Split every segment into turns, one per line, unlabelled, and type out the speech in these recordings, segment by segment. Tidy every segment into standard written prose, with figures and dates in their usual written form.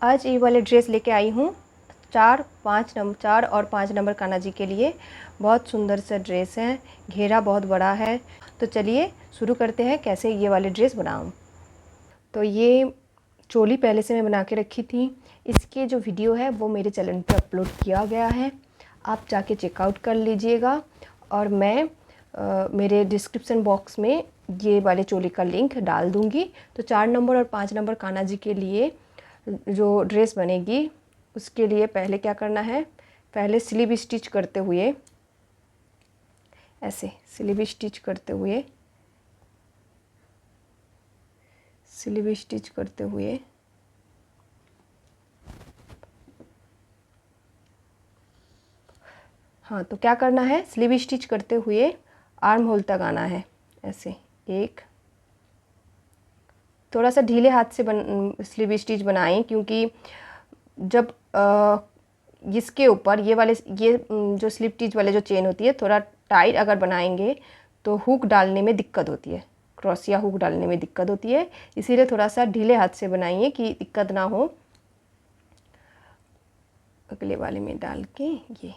आज ये वाले ड्रेस लेके आई हूँ 4 और 5 नंबर कान्हा जी के लिए। बहुत सुंदर सा ड्रेस है, घेरा बहुत बड़ा है। तो चलिए शुरू करते हैं कैसे ये वाले ड्रेस बनाऊँ। तो ये चोली पहले से मैं बना के रखी थी। इसके जो वीडियो है वो मेरे चैनल पे अपलोड किया गया है, आप जाके चेकआउट कर लीजिएगा। और मैं मेरे डिस्क्रिप्शन बॉक्स में ये वाले चोली का लिंक डाल दूँगी। तो 4 नंबर और 5 नंबर कान्हा जी के लिए जो ड्रेस बनेगी उसके लिए पहले क्या करना है, पहले स्लीव स्टिच करते हुए ऐसे स्लीव स्टिच करते हुए हाँ, तो क्या करना है, स्लीव स्टिच करते हुए आर्म होल तक आना है। ऐसे एक थोड़ा सा ढीले हाथ से स्लीव स्टिच बनाएं, क्योंकि जब इसके ऊपर ये जो स्लीव स्टिच वाले जो चेन होती है थोड़ा टाइट अगर बनाएंगे तो हुक डालने में दिक्कत होती है, क्रॉसिया हुक डालने में दिक्कत होती है। इसीलिए थोड़ा सा ढीले हाथ से बनाइए कि दिक्कत ना हो। अगले वाले में डाल के ये,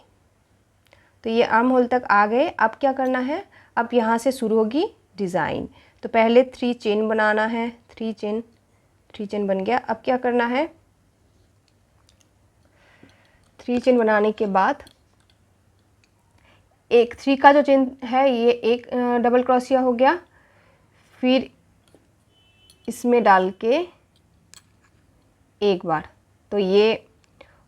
तो ये आर्म होल तक आ गए। अब क्या करना है, अब यहाँ से शुरू होगी डिज़ाइन। तो पहले 3 चेन बनाना है, 3 चेन बन गया। अब क्या करना है, 3 चेन बनाने के बाद एक 3 का जो चेन है ये एक डबल क्रोशिया हो गया। फिर इसमें डाल के एक बार, तो ये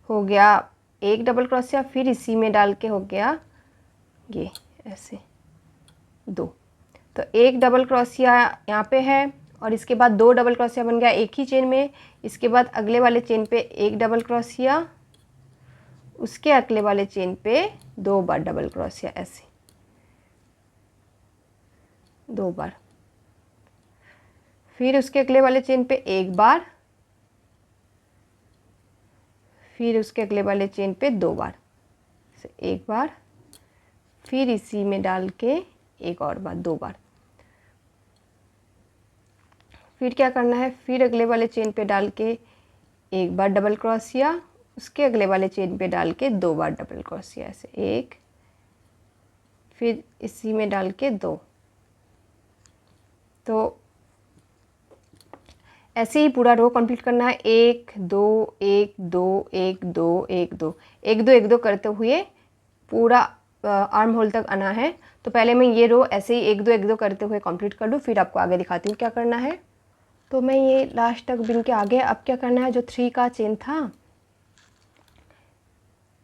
हो गया एक डबल क्रोशिया। फिर इसी में डाल के हो गया ये ऐसे 2। तो एक डबल क्रोशिया यहाँ पे है और इसके बाद 2 डबल क्रोशिया बन गया एक ही चेन में। इसके बाद अगले वाले चेन पे एक डबल क्रोशिया, उसके अगले वाले चेन पे 2 बार डबल क्रोशिया, ऐसे 2 बार। फिर उसके अगले वाले चेन पे एक बार, फिर उसके अगले वाले चेन पे 2 बार, एक बार। फिर इसी में डाल के एक और बार, 2 बार। फिर क्या करना है, फिर अगले वाले चेन पे डाल के एक बार डबल क्रोशिया, उसके अगले वाले चेन पे डाल के 2 बार डबल क्रोशिया, ऐसे एक, फिर इसी में डाल के 2। तो ऐसे ही पूरा रो कंप्लीट करना है। 1 2 1 2 1 2 1 2 1 2 1 2 करते हुए पूरा आर्म होल तक आना है। तो पहले मैं ये रो ऐसे ही 1 2 1 2 करते हुए कंप्लीट कर लूँ, फिर आपको आगे दिखाती हूँ क्या करना है। तो मैं ये लास्ट तक बिन के आगे, अब क्या करना है, जो 3 का चेन था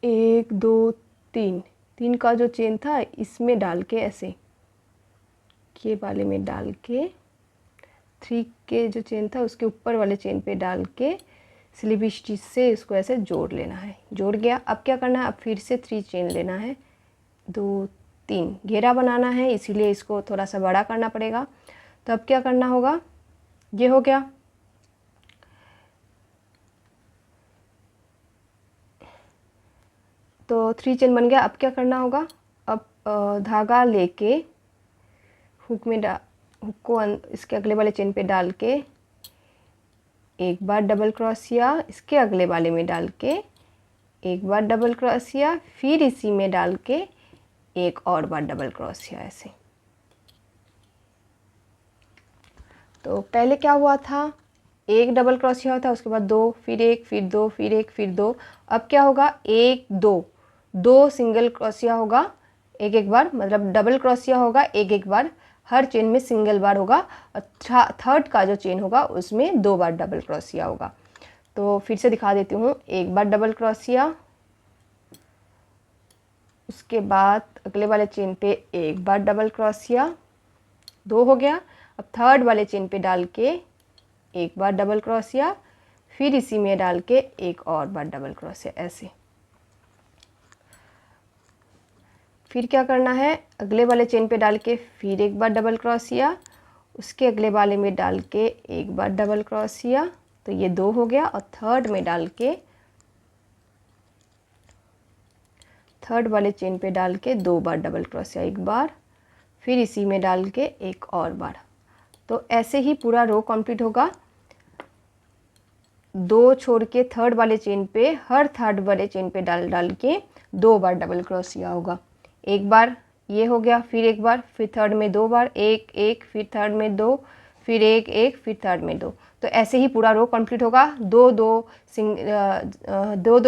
1 2 3 का जो चेन था इसमें डाल के ऐसे ये वाले में डाल के 3 के जो चेन था उसके ऊपर वाले चेन पे डाल के स्लीव स्टिच से इसको ऐसे जोड़ लेना है। जोड़ गया। अब क्या करना है, अब फिर से 3 चेन लेना है, 2 3 घेरा बनाना है, इसीलिए इसको थोड़ा सा बड़ा करना पड़ेगा। तो अब क्या करना होगा, ये हो गया। तो 3 चेन बन गया। अब क्या करना होगा, अब धागा लेके हुक को इसके अगले वाले चेन पे डाल के एक बार डबल क्रोशिया, इसके अगले वाले में डाल के एक बार डबल क्रोशिया, फिर इसी में डाल के एक और बार डबल क्रोशिया, ऐसे। तो पहले क्या हुआ था, एक डबल क्रोशिया था, उसके बाद 2, फिर 1, फिर 2, फिर 1, फिर 2। अब क्या होगा, 1 2 सिंगल क्रोशिया होगा एक एक बार, मतलब डबल क्रोशिया होगा एक एक बार, हर चेन में सिंगल बार होगा। और थर्ड का जो चेन होगा उसमें 2 बार डबल क्रोशिया होगा। तो फिर से दिखा देती हूँ, एक बार डबल क्रोशिया, उसके बाद अगले वाले चेन पे एक बार डबल क्रोशिया, 2 हो गया। अब थर्ड वाले चेन पे डाल के एक बार डबल क्रोशिया, फिर इसी में डाल के एक और बार डबल क्रोशिया, ऐसे। फिर क्या करना है, अगले वाले चेन पे डाल के फिर एक बार डबल क्रोशिया, उसके अगले वाले में डाल के एक बार डबल क्रोशिया, तो ये 2 हो गया। और थर्ड में डाल के थर्ड वाले चेन पे डाल के 2 बार डबल क्रोशिया, एक बार, फिर इसी में डाल के एक और बार। तो ऐसे ही पूरा रो कंप्लीट होगा। 2 छोड़ के थर्ड वाले चेन पे, हर थर्ड वाले चेन पे डाल के 2 बार डबल क्रोशिया होगा। एक बार ये हो गया, फिर एक बार, फिर थर्ड में 2 बार, एक एक, फिर थर्ड में 2, फिर एक एक, फिर थर्ड में 2। तो ऐसे ही पूरा रो कंप्लीट होगा। दो दो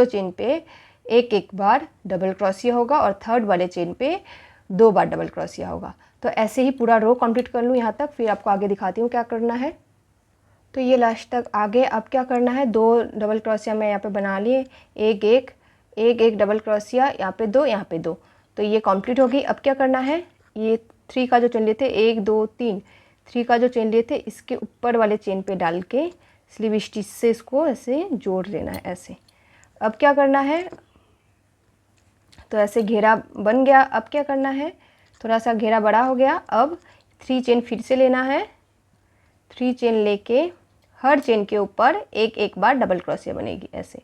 चेन पे एक एक बार डबल क्रोशिया होगा और थर्ड वाले चेन पे 2 बार डबल क्रोशिया होगा। तो ऐसे ही पूरा रो कंप्लीट कर लूँ यहाँ तक, फिर आपको आगे दिखाती हूँ क्या करना है। तो ये लास्ट तक आगे अब क्या करना है, 2 डबल क्रोशिया मैं यहाँ पे बना लिए, एक एक, एक एक डबल क्रोशिया, यहाँ पे 2, यहाँ पे 2। तो ये कंप्लीट होगी। अब क्या करना है, ये 3 का जो चेन लिए थे, 1 2 3, 3 का जो चेन लिए थे इसके ऊपर वाले चेन पे डाल के स्लीव स्टिच से इसको ऐसे जोड़ लेना है ऐसे। अब क्या करना है, तो ऐसे घेरा बन गया। अब क्या करना है, थोड़ा सा घेरा बड़ा हो गया। अब 3 चेन फिर से लेना है, 3 चेन लेके हर चेन के ऊपर एक एक बार डबल क्रोशिया बनेगी ऐसे,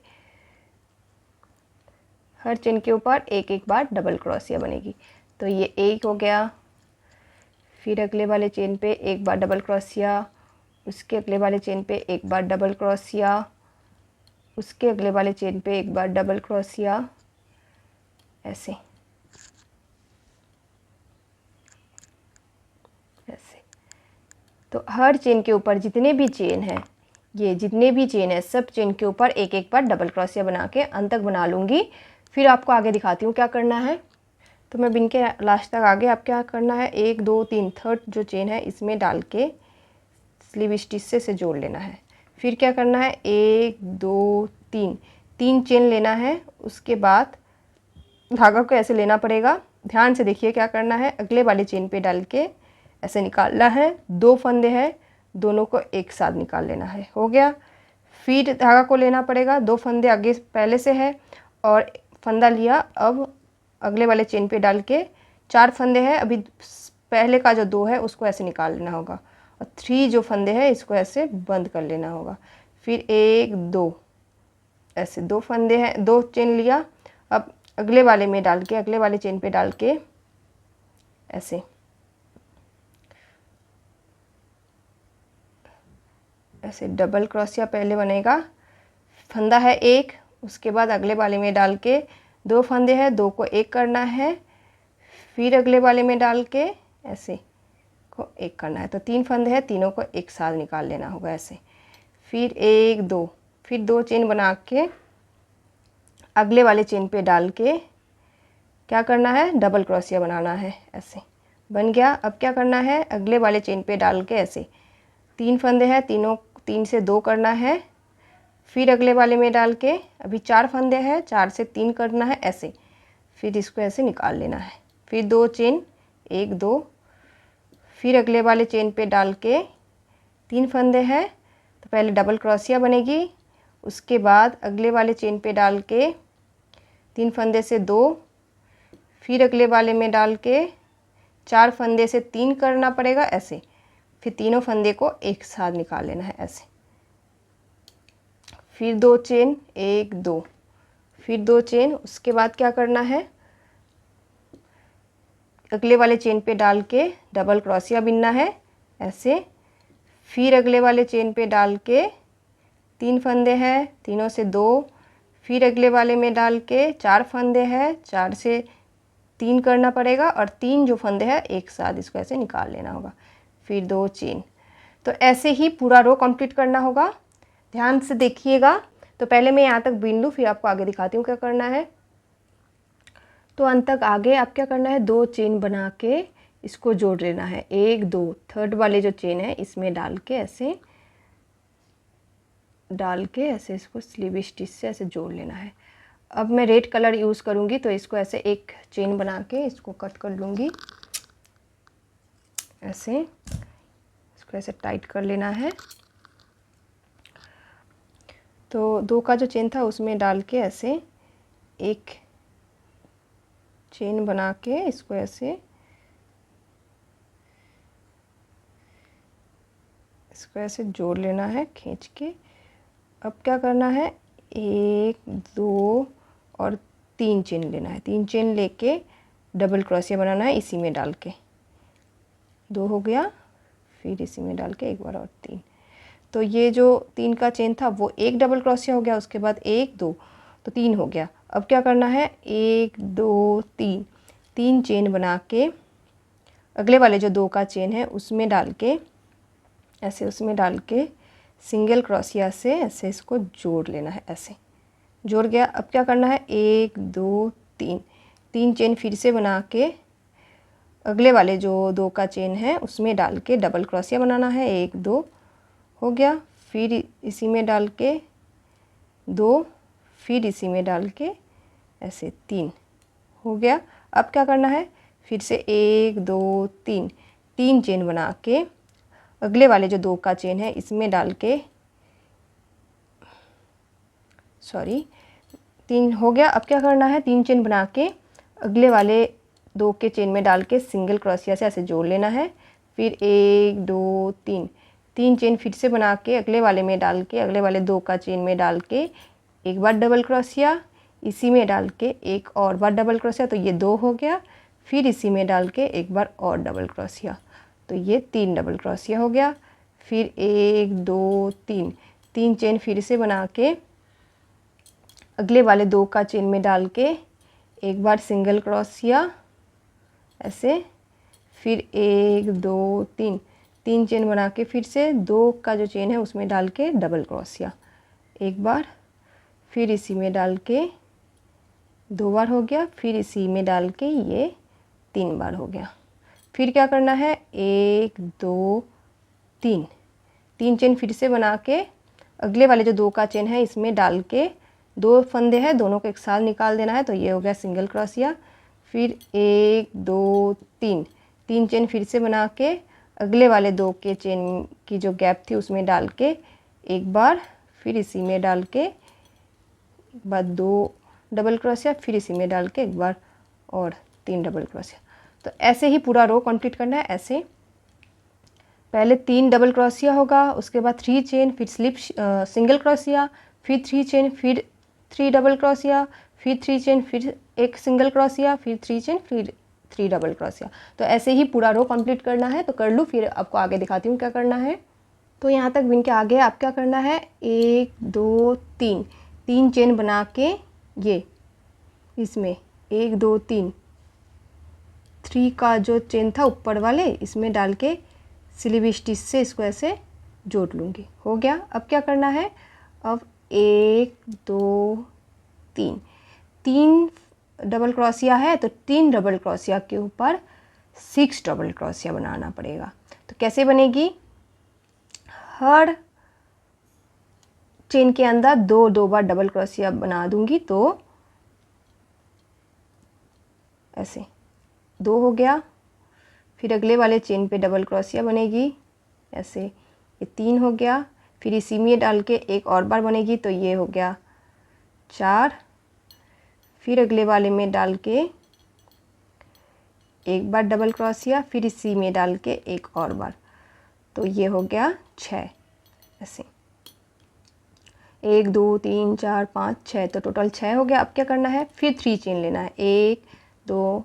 हर चेन के ऊपर एक एक बार डबल क्रोशिया बनेगी। तो ये एक हो गया, फिर अगले वाले चेन पे एक बार डबल क्रोशिया, उसके अगले वाले चेन पे एक बार डबल क्रोशिया, उसके अगले वाले चेन पे एक बार डबल क्रोशिया ऐसे ऐसे। तो हर चेन के ऊपर जितने भी चेन हैं, ये जितने भी चेन है सब चेन के ऊपर एक एक बार डबल क्रोशिया बना के अंत तक बना लूँगी। फिर आपको आगे दिखाती हूँ क्या करना है। तो मैं बिन के लास्ट तक आगे आप क्या करना है, 1 2 3 थर्ड जो चेन है इसमें डाल के स्लीव स्टिच से जोड़ लेना है। फिर क्या करना है, 1 2 3, 3 चेन लेना है। उसके बाद धागा को ऐसे लेना पड़ेगा, ध्यान से देखिए क्या करना है, अगले वाले चेन पे डाल के ऐसे निकालना है। 2 फंदे हैं, दोनों को एक साथ निकाल लेना है, हो गया। फिर धागा को लेना पड़ेगा, 2 फंदे आगे पहले से है और फंदा लिया। अब अगले वाले चेन पे डाल के 4 फंदे हैं, अभी पहले का जो 2 है उसको ऐसे निकाल लेना होगा और 3 जो फंदे हैं इसको ऐसे बंद कर लेना होगा। फिर 1 2 ऐसे 2 फंदे हैं, 2 चेन लिया। अब अगले वाले में डाल के, अगले वाले चेन पे डाल के ऐसे ऐसे डबल क्रोशिया पहले बनेगा, फंदा है एक, उसके बाद अगले वाले में डाल के 2 फंदे हैं, 2 को एक करना है, फिर अगले वाले में डाल के ऐसे को एक करना है। तो 3 फंदे हैं, तीनों को एक साथ निकाल लेना होगा ऐसे। फिर 1 2, फिर 2 चेन बना के अगले वाले चेन पे डाल के क्या करना है, डबल क्रोशिया बनाना है ऐसे, बन गया। अब क्या करना है, अगले वाले चेन पे डाल के ऐसे 3 फंदे हैं, तीनों 3 से 2 करना है, फिर अगले वाले में डाल के अभी 4 फंदे हैं, 4 से 3 करना है ऐसे, फिर इसको ऐसे निकाल लेना है। फिर 2 चेन 1 2, फिर अगले वाले चेन पे डाल के 3 फंदे हैं, तो पहले डबल क्रोशिया बनेगी, उसके बाद अगले वाले चेन पे डाल के 3 फंदे से 2, फिर अगले वाले में डाल के 4 फंदे से 3 करना पड़ेगा ऐसे, फिर तीनों फंदे को एक साथ निकाल लेना है ऐसे। फिर 2 चेन 1 2, फिर 2 चेन, उसके बाद क्या करना है, अगले वाले चेन पे डाल के डबल क्रोशिया बिनना है ऐसे, फिर अगले वाले चेन पे डाल के 3 फंदे हैं, तीनों से 2, फिर अगले वाले में डाल के 4 फंदे हैं, 4 से 3 करना पड़ेगा और 3 जो फंदे हैं एक साथ इसको ऐसे निकाल लेना होगा। फिर 2 चेन। तो ऐसे ही पूरा रो कंप्लीट करना होगा, ध्यान से देखिएगा। तो पहले मैं यहाँ तक बीन लूँ, फिर आपको आगे दिखाती हूँ क्या करना है। तो अंत तक आगे आप क्या करना है, 2 चेन बना के इसको जोड़ लेना है, 1 2, थर्ड वाले जो चेन है इसमें डाल के ऐसे इसको स्लीव स्टिच से ऐसे जोड़ लेना है। अब मैं रेड कलर यूज़ करूँगी, तो इसको ऐसे एक चेन बना के इसको कट कर लूँगी ऐसे, इसको ऐसे टाइट कर लेना है। तो 2 का जो चेन था उसमें डाल के ऐसे एक चेन बना के इसको ऐसे जोड़ लेना है खींच के। अब क्या करना है, 1 2 और 3 चेन लेना है, 3 चेन लेके डबल क्रोशिया बनाना है इसी में डाल के, 2 हो गया, फिर इसी में डाल के एक बार और 3। तो ये जो 3 का चेन था वो एक डबल क्रोशिया हो गया, उसके बाद 1 2 तो 3 हो गया। अब क्या करना है, 1 2 3 3 चेन बना के अगले वाले जो 2 का चेन है उसमें डाल के ऐसे उसमें डाल के सिंगल क्रोशिया से ऐसे इसको जोड़ लेना है। ऐसे जोड़ गया। अब क्या करना है, 1 2 3 3 चेन फिर से बना के अगले वाले जो 2 का चेन है उसमें डाल के डबल क्रोशिया बनाना है। 1 2 हो गया, फिर इसी में डाल के 2, फिर इसी में डाल के ऐसे 3 हो गया। अब क्या करना है, फिर से 1 2 3 3 चेन बना के अगले वाले जो 2 का चेन है इसमें डाल के 3 हो गया। अब क्या करना है, 3 चेन बना के अगले वाले 2 के चेन में डाल के सिंगल क्रोशिया से ऐसे जोड़ लेना है। फिर 1 2 3 3 चेन फिर से बना के अगले वाले में डाल के अगले वाले 2 का चेन में डाल के एक बार डबल क्रोशिया, इसी में डाल के एक और बार डबल क्रोशिया, तो ये 2 हो गया। फिर इसी में डाल के एक बार और डबल क्रोशिया, तो ये 3 डबल क्रोशिया हो गया। फिर 1 2 3 3 चेन फिर से बना के अगले वाले 2 का चेन में डाल के एक बार सिंगल क्रोशिया ऐसे, फिर 1 2 3 3 चेन बना के फिर से 2 का जो चेन है उसमें डाल के डबल क्रोशिया एक बार, फिर इसी में डाल के 2 बार हो गया, फिर इसी में डाल के ये 3 बार हो गया। फिर क्या करना है, 1 2 3 3 चेन फिर से बना के अगले वाले जो 2 का चेन है इसमें डाल के 2 फंदे हैं दोनों को एक साथ निकाल देना है, तो ये हो गया सिंगल क्रोशिया। फिर 1 2 3 3 चेन फिर से बना के अगले वाले 2 के चेन की जो गैप थी उसमें डाल के एक बार, फिर इसी में डाल के एक बार 2 डबल क्रोशिया, फिर इसी में डाल के एक बार और 3 डबल क्रोशिया। तो ऐसे ही पूरा रो कंप्लीट करना है। ऐसे पहले 3 डबल क्रोशिया होगा, उसके बाद 3 चेन, फिर स्लिप सिंगल क्रोशिया, फिर 3 चेन, फिर 3 डबल क्रोशिया, फिर 3 चेन, फिर एक सिंगल क्रोशिया, फिर 3 चेन, फिर 3 डबल क्रोशिया। तो ऐसे ही पूरा रो कंप्लीट करना है। तो कर लूँ, फिर आपको आगे दिखाती हूँ क्या करना है। तो यहाँ तक बिन के आगे आप क्या करना है, 1 2 3 3 चेन बना के ये इसमें 1 2 3 का जो चेन था ऊपर वाले इसमें डाल के स्लीव स्टिच से इसको ऐसे जोड़ लूँगी। हो गया। अब क्या करना है, अब 1 2 3 डबल क्रोशिया है तो 3 डबल क्रोशिया के ऊपर 6 डबल क्रोशिया बनाना पड़ेगा। तो कैसे बनेगी, हर चेन के अंदर 2 बार डबल क्रोशिया बना दूंगी, तो ऐसे 2 हो गया। फिर अगले वाले चेन पे डबल क्रोशिया बनेगी ऐसे, ये 3 हो गया। फिर इसी में डाल के एक और बार बनेगी, तो ये हो गया 4। फिर अगले वाले में डाल के एक बार डबल क्रोशिया, फिर इसी में डाल के एक और बार, तो ये हो गया 6। ऐसे 1 2 3 4 5 6, तो टोटल 6 हो गया। अब क्या करना है, फिर 3 चेन लेना है, 1 2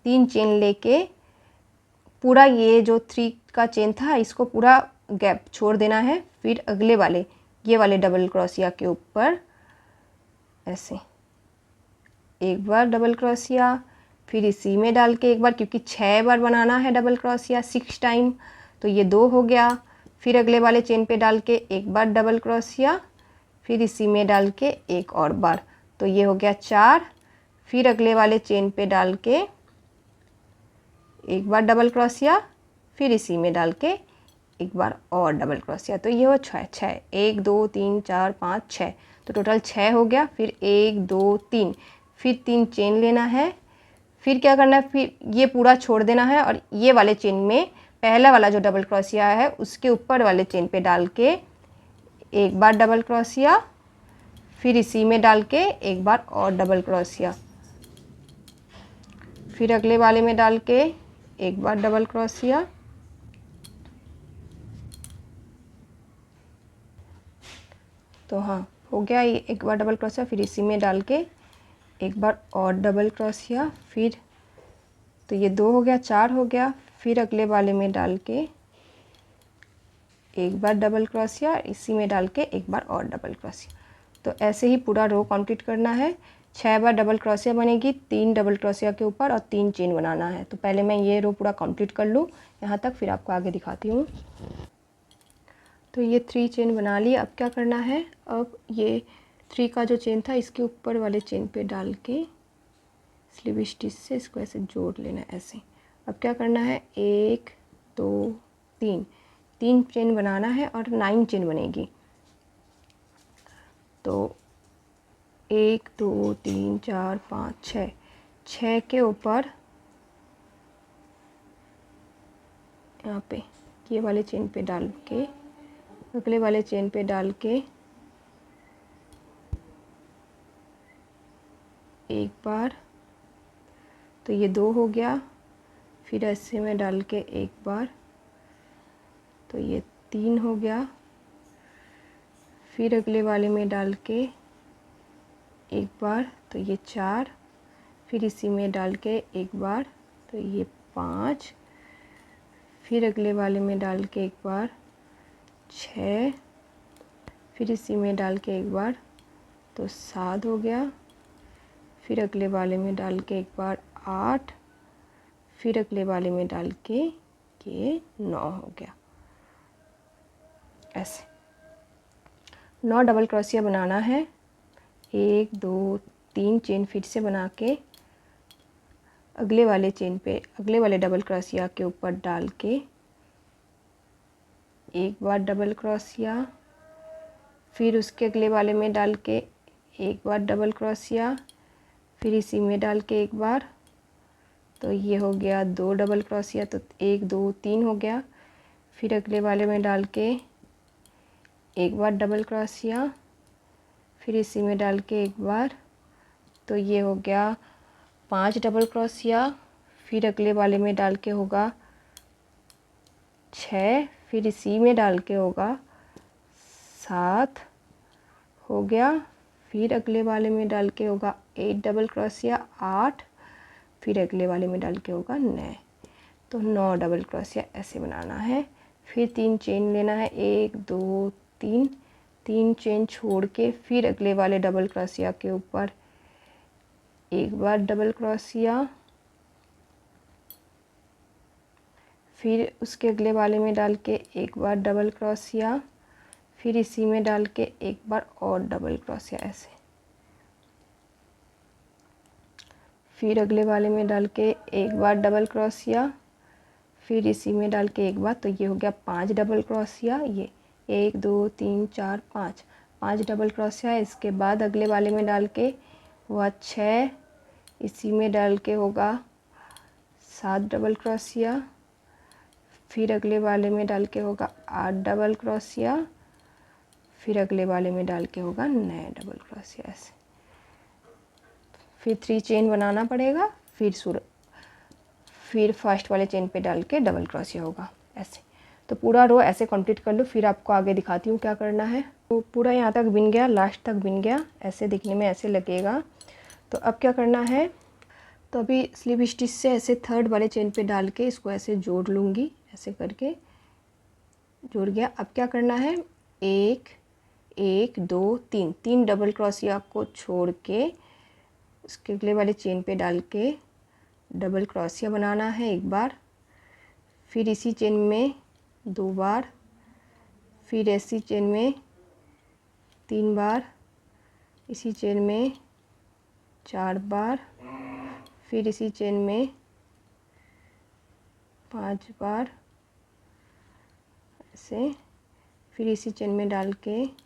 3 चेन लेके पूरा ये जो 3 का चेन था इसको पूरा गैप छोड़ देना है। फिर अगले वाले ये वाले डबल क्रोशिया के ऊपर ऐसे एक बार डबल क्रोशिया, फिर इसी में डाल के एक बार, क्योंकि 6 बार बनाना है डबल क्रोशिया 6 टाइम, तो ये 2 हो गया। फिर अगले वाले चेन पे डाल के एक बार डबल क्रोशिया, फिर इसी में डाल के एक और बार, तो ये हो गया 4। फिर अगले वाले चेन पे डाल के एक बार डबल क्रोशिया, फिर इसी में डाल के एक बार और डबल क्रोशिया, तो ये हो 6 1 2 3 4 5 6, तो टोटल 6 हो गया। फिर 1 2 3 फिर 3 चेन लेना है। फिर क्या करना है, फिर ये पूरा छोड़ देना है और ये वाले चेन में पहला वाला जो डबल क्रोशिया है उसके ऊपर वाले चेन पे डाल के एक बार डबल क्रोशिया, फिर इसी में डाल के एक बार और डबल क्रोशिया, फिर अगले वाले में डाल के एक बार डबल क्रोशिया, तो हाँ हो गया ये एक बार डबल क्रोशिया, फिर इसी में डाल के एक बार और डबल क्रोशिया, फिर तो ये 2 हो गया, 4 हो गया। फिर अगले वाले में डाल के एक बार डबल क्रोशिया, इसी में डाल के एक बार और डबल क्रोशिया। तो ऐसे ही पूरा रो कंप्लीट करना है। 6 बार डबल क्रोशिया बनेगी, 3 डबल क्रोशिया के ऊपर और 3 चेन बनाना है। तो पहले मैं ये रो पूरा कंप्लीट कर लूँ यहाँ तक, फिर आपको आगे दिखाती हूँ। तो ये 3 चेन बना ली। अब क्या करना है, अब ये 3 का जो चेन था इसके ऊपर वाले चेन पे डाल के स्लीव स्टिच से इसको ऐसे जोड़ लेना है ऐसे। अब क्या करना है, 1 2 3 चेन बनाना है और 9 चेन बनेगी। तो 1 2 3 4 5 6, 6 के ऊपर यहाँ पे ये वाले चेन पे डाल के, अगले वाले चेन पे डाल के एक बार, तो ये 2 हो गया। फिर ऐसे में डाल के एक बार, तो ये 3 हो गया। फिर अगले वाले में डाल के एक बार, तो ये 4। फिर इसी में डाल के एक बार, तो ये 5। फिर अगले वाले में डाल के एक बार 6। फिर इसी में डाल के एक बार, तो 7 हो गया। फिर अगले वाले में डाल के एक बार 8। फिर अगले वाले में डाल के ये 9 हो गया। ऐसे 9 डबल क्रोशिया बनाना है। 1 2 3 चेन फिर से बना के अगले वाले चेन पे, अगले वाले डबल क्रोशिया के ऊपर डाल के एक बार डबल क्रोशिया, फिर उसके अगले वाले में डाल के एक बार डबल क्रोशिया, फिर इसी में डाल के एक बार, तो ये हो गया 2 डबल क्रोशिया। तो 1 2 3 हो गया। फिर अगले वाले में डाल के एक बार डबल क्रोशिया, फिर इसी में डाल के एक बार, तो ये हो गया 5 डबल क्रोशिया। फिर अगले वाले में डाल के होगा 6, फिर इसी में डाल के होगा 7 हो गया। फिर अगले वाले में डाल के होगा 8 डबल क्रोशिया 8। फिर अगले वाले में डाल के होगा 9। तो 9 डबल क्रोशिया ऐसे बनाना है। फिर 3 चेन लेना है, 1 2 3 चेन छोड़ के फिर अगले वाले डबल क्रोशिया के ऊपर एक बार डबल क्रोशिया, फिर उसके अगले वाले में डाल के एक बार डबल क्रोशिया, फिर इसी में डाल के एक बार और डबल क्रोशिया ऐसे। फिर अगले वाले में डाल के एक बार डबल क्रोशिया, फिर इसी में डाल के एक बार, तो ये हो गया 5 डबल क्रोशिया। ये 1 2 3 4 5 डबल क्रोशिया। इसके बाद अगले वाले में डाल के हुआ 6, इसी में डाल के होगा 7 डबल क्रोशिया, फिर अगले वाले में डाल के होगा 8 डबल क्रोशिया, फिर अगले वाले में डाल के होगा 9 डबल क्रोशिया ऐसे। फिर 3 चेन बनाना पड़ेगा, फिर फर्स्ट वाले चेन पे डाल के डबल क्रोशिया होगा ऐसे। तो पूरा रो ऐसे कंप्लीट कर लो, फिर आपको आगे दिखाती हूँ क्या करना है। तो पूरा यहाँ तक बिन गया, लास्ट तक बिन गया, ऐसे दिखने में ऐसे लगेगा। तो अब क्या करना है, तो अभी स्लीव स्टिच से ऐसे थर्ड वाले चेन पे डाल के इसको ऐसे जोड़ लूँगी, ऐसे करके जुड़ गया। अब क्या करना है, 1 1 2 3 डबल क्रोशिया को छोड़ के उसके अगले वाले चेन पे डाल के डबल क्रोशिया बनाना है एक बार, फिर इसी चेन में 2 बार, फिर ऐसी चेन में 3 बार, इसी चेन में 4 बार, फिर इसी चेन में 5 बार ऐसे, फिर इसी चेन में डाल के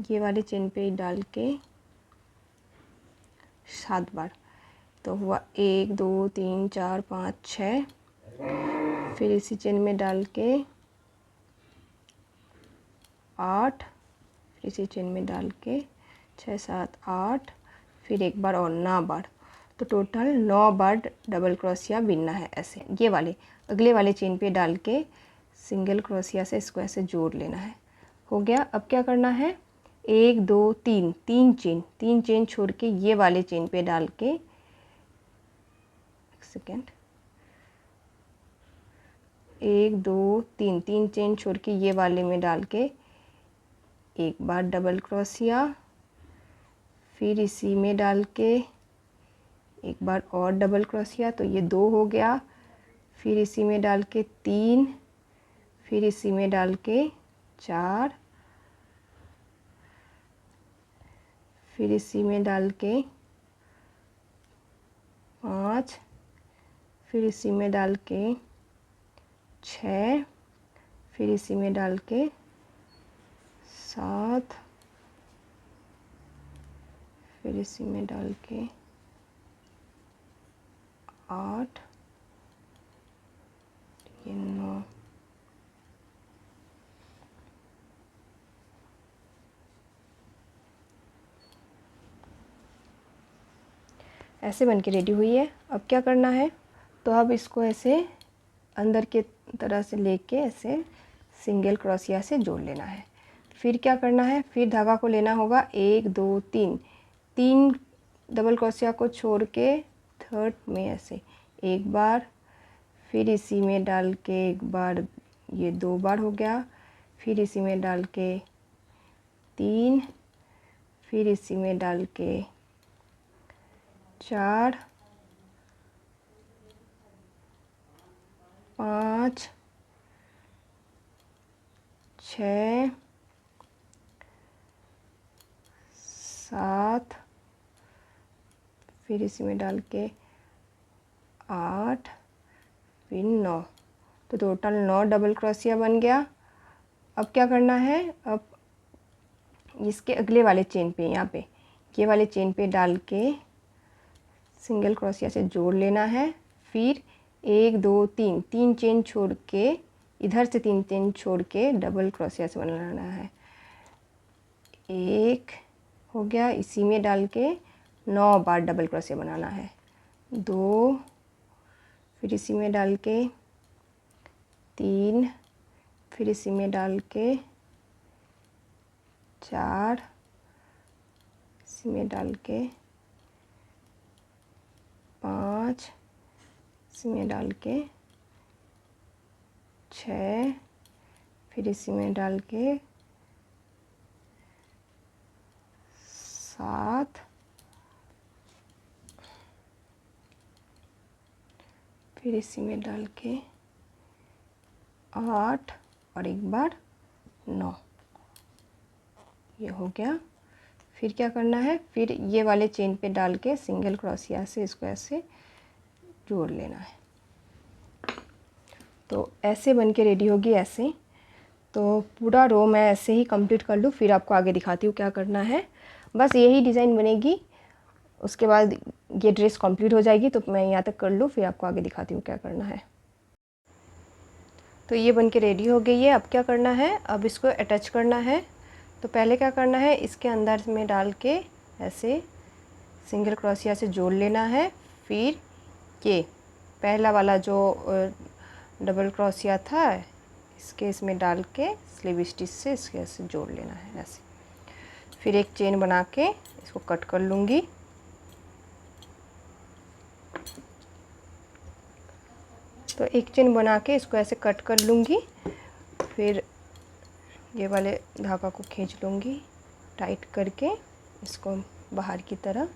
ये वाले चेन पे डाल के 7 बार। तो हुआ 1 2 3 4 5 6, फिर इसी चेन में डाल के 8, फिर इसी चेन में डाल के 6 7 8, फिर एक बार और 9 बार। तो टोटल 9 बार डबल क्रोशिया बिनना है ऐसे। ये वाले अगले वाले चेन पे डाल के सिंगल क्रोशिया से इसको ऐसे जोड़ लेना है। हो गया। अब क्या करना है, 1 2 3 चेन छोड़ के ये वाले चेन पे डाल के, एक सेकेंड, 1 2 3 3 चेन छोड़ के ये वाले में डाल के एक बार डबल क्रोशिया, फिर इसी में डाल के एक बार और डबल क्रोशिया, तो ये 2 हो गया। फिर इसी में डाल के 3, फिर इसी में डाल के 4, फिर इसी में डाल के 5, फिर इसी में डाल के 6, फिर इसी में डाल के 7, फिर इसी में डाल के 8, ये 9, ऐसे बन के रेडी हुई है। अब क्या करना है, तो अब इसको ऐसे अंदर के तरह से लेके ऐसे सिंगल क्रोशिया से जोड़ लेना है। फिर क्या करना है, फिर धागा को लेना होगा 1 2 3 3 डबल क्रोशिया को छोड़ के थर्ड में ऐसे एक बार, फिर इसी में डाल के एक बार, ये 2 बार हो गया। फिर इसी में डाल के 3, फिर इसी में डाल के 4 5 6 7, फिर इसी में डाल के 8, फिर 9, तो टोटल 9 डबल क्रोशिया बन गया। अब क्या करना है, अब इसके अगले वाले चेन पे, यहाँ पे ये वाले चेन पे डाल के सिंगल क्रोशिया से जोड़ लेना है। फिर 1 2 3 3 चेन छोड़ के, इधर से 3 चेन छोड़ के डबल क्रोशिया से बनाना है। 1 हो गया, इसी में डाल के 9 बार डबल क्रोशिया बनाना है। 2, फिर इसी में डाल के 3, फिर इसी में डाल के 4, इसी में डाल के 5, इसी में डाल के 6, फिर इसी में डाल के 7, फिर इसी में डाल के 8 और एक बार 9, ये हो गया। फिर क्या करना है, फिर ये वाले चेन पे डाल के सिंगल क्रोशिया से इसको ऐसे जोड़ लेना है। तो ऐसे बन के रेडी होगी ऐसे। तो पूरा रो मैं ऐसे ही कंप्लीट कर लूँ, फिर आपको आगे दिखाती हूँ क्या करना है। बस यही डिज़ाइन बनेगी, उसके बाद ये ड्रेस कंप्लीट हो जाएगी। तो मैं यहाँ तक कर लूँ, फिर आपको आगे दिखाती हूँ क्या करना है। तो ये बन के रेडी हो गई है। अब क्या करना है, अब इसको अटैच करना है। तो पहले क्या करना है, इसके अंदर में डाल के ऐसे सिंगल क्रोशिया से जोड़ लेना है। फिर ये पहला वाला जो डबल क्रोशिया था, इसके इसमें डाल के स्लीव स्टिच से इसके ऐसे जोड़ लेना है ऐसे। फिर एक चेन बना के इसको कट कर लूँगी। तो एक चेन बना के इसको ऐसे कट कर लूँगी। फिर ये वाले धागा को खींच लूँगी टाइट करके, इसको बाहर की तरह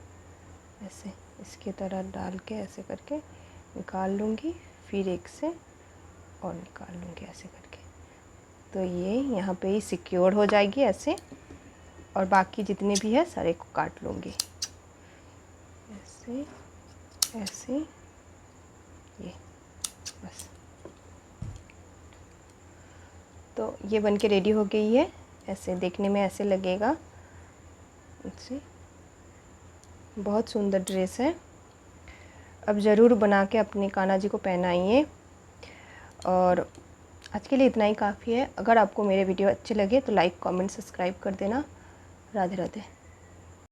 ऐसे इसकी तरह डाल के ऐसे करके निकाल लूँगी। फिर एक से और निकाल लूँगी ऐसे करके। तो ये यहाँ पे ही सिक्योर हो जाएगी ऐसे। और बाकी जितने भी है सारे को काट लूँगी ऐसे ऐसे, ये बस। तो ये बन के रेडी हो गई है। ऐसे देखने में ऐसे लगेगा, ऐसे बहुत सुंदर ड्रेस है। अब ज़रूर बना के अपने कान्हा जी को पहनाइए। और आज के लिए इतना ही काफ़ी है। अगर आपको मेरे वीडियो अच्छे लगे तो लाइक कमेंट सब्सक्राइब कर देना। राधे राधे।